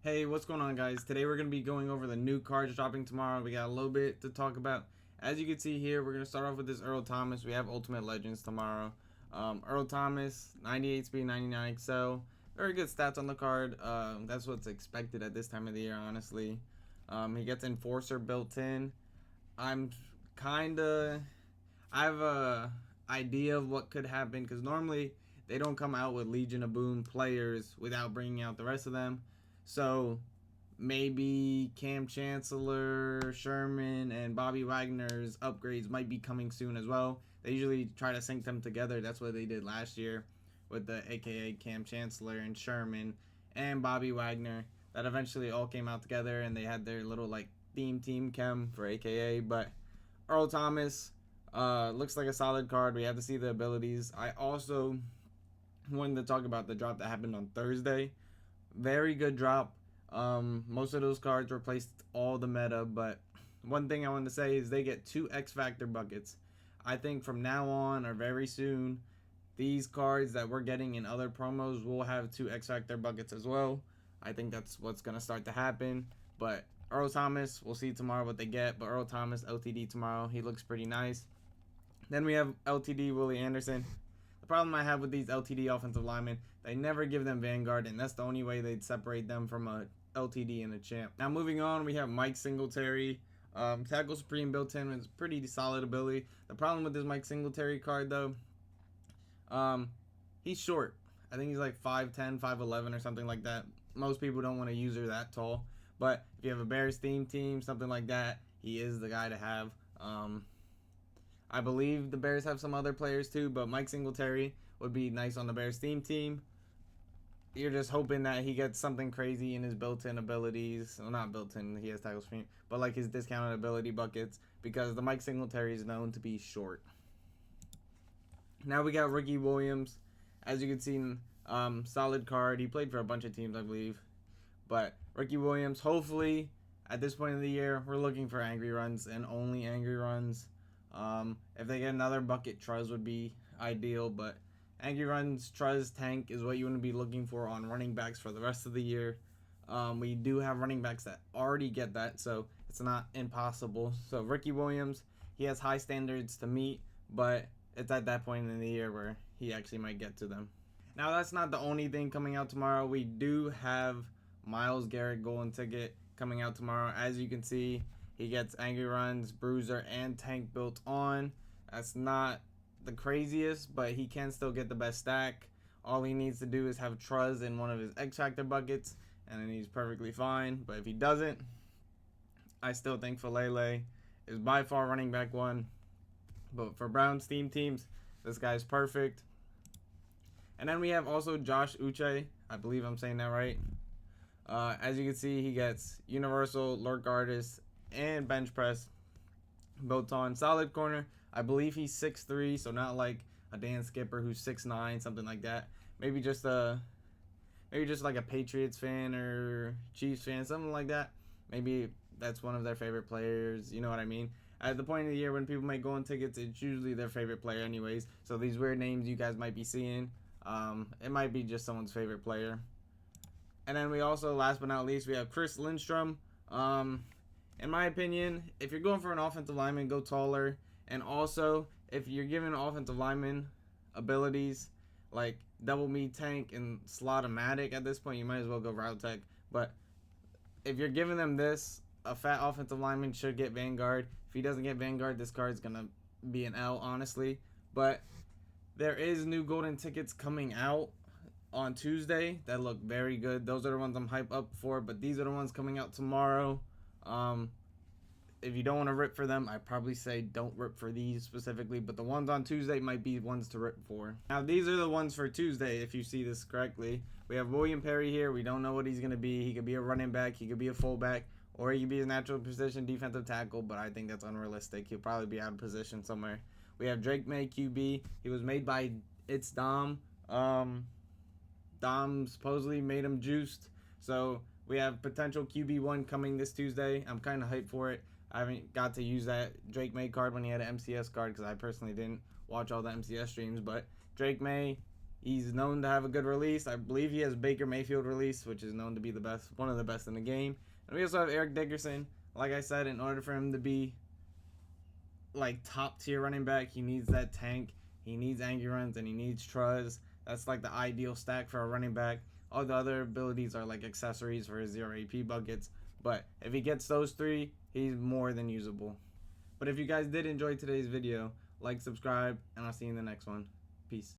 Hey, what's going on, guys? Today we're going to be going over the new cards dropping tomorrow. We got a little bit to talk about. As you can see here, we're going to start off with this Earl Thomas. We have Ultimate Legends tomorrow. Earl Thomas, 98 speed, 99 excel. Very good stats on the card. That's what's expected at this time of the year, honestly. He gets Enforcer built in. I'm kind of... I have a idea of what could happen because normally they don't come out with Legion of Boom players without bringing out the rest of them. So maybe Cam Chancellor, Sherman, and Bobby Wagner's upgrades might be coming soon as well. They usually try to sync them together. That's what they did last year with the AKA Cam Chancellor and Sherman and Bobby Wagner. That eventually all came out together and they had their little like theme team chem for AKA. But Earl Thomas looks like a solid card. We have to see the abilities. I also wanted to talk about the drop that happened on Thursday. Very good drop. Most of those cards replaced all the meta, but one thing I want to say is they get 2 X Factor buckets. I think from now on or very soon, these cards that we're getting in other promos will have 2 X Factor buckets as well. I think that's what's going to start to happen. But Earl Thomas, we'll see tomorrow what they get. But Earl Thomas, LTD tomorrow. He looks pretty nice. Then we have LTD Willie Anderson. The problem I have with these LTD offensive linemen, they never give them Vanguard, and that's the only way they'd separate them from a LTD and a champ. Now moving on, we have Mike Singletary. Tackle Supreme built in is pretty solid ability. The problem with this Mike Singletary card though, he's short. I think he's like 5'10", 5'11", or something like that. Most people don't want to use her that tall. But if you have a Bears theme team, something like that, he is the guy to have. I believe the Bears have some other players too, but Mike Singletary would be nice on the Bears theme team. You're just hoping that he gets something crazy in his built-in abilities. Well, not built-in, he has tackle screen, but like his discounted ability buckets, because the Mike Singletary is known to be short. Now we got Ricky Williams. As you can see, solid card. He played for a bunch of teams, I believe. But Ricky Williams, hopefully, at this point of the year, we're looking for angry runs and only angry runs. If they get another bucket, Truz would be ideal, but angry runs, Truz, tank is what you want to be looking for on running backs for the rest of the year. We do have running backs that already get that, so it's not impossible. So Ricky Williams, he has high standards to meet, but it's at that point in the year where he actually might get to them. Now that's not the only thing coming out tomorrow. We do have Myles Garrett golden ticket coming out tomorrow. As you can see, he gets angry runs, bruiser, and tank built on. That's not the craziest, but he can still get the best stack. All he needs to do is have Truz in one of his X Factor buckets, and then he's perfectly fine. But if he doesn't, I still think Falele is by far running back 1. But for Browns theme teams, this guy's perfect. And then we have also Josh Uche. I believe I'm saying that right. As you can see, he gets Universal, Lurk Artist, and bench press built on. Solid corner. I believe he's 6'3", so not like a Dan Skipper who's 6'9", something like that. Maybe just like a Patriots fan or Chiefs fan, something like that. Maybe that's one of their favorite players. You know what I mean? At the point of the year when people make golden tickets, it's usually their favorite player anyways. So these weird names you guys might be seeing, it might be just someone's favorite player. And then we also, last but not least, we have Chris Lindstrom. In my opinion, if you're going for an offensive lineman, go taller. And also, if you're giving offensive lineman abilities like double me tank and slot-o-matic at this point, you might as well go route tech. But if you're giving them this, a fat offensive lineman should get Vanguard. If he doesn't get Vanguard, this card's going to be an L, honestly. But there is new golden tickets coming out on Tuesday that look very good. Those are the ones I'm hyped up for, but these are the ones coming out tomorrow. If you don't want to rip for them, I probably say don't rip for these specifically, but the ones on Tuesday might be ones to rip for. Now, these are the ones for Tuesday, if you see this correctly. We have William Perry here. We don't know what he's going to be. He could be a running back, he could be a fullback, or he could be a natural position defensive tackle, but I think that's unrealistic. He'll probably be out of position somewhere. We have Drake May, QB. He was made by It's Dom. Dom supposedly made him juiced. So we have potential QB1 coming this Tuesday. I'm kind of hyped for it. I haven't got to use that Drake May card when he had an MCS card because I personally didn't watch all the MCS streams. But Drake May, He's known to have a good release. I believe he has Baker Mayfield release, which is known to be the best, one of the best in the game. And we also have Eric Dickerson. Like I said, in order for him to be like top tier running back, he needs that tank. He needs Angie runs and he needs Truz. That's like the ideal stack for a running back. All the other abilities are like accessories for his 0 AP buckets. But if he gets those three, he's more than usable. But if you guys did enjoy today's video, like, subscribe, and I'll see you in the next one. Peace.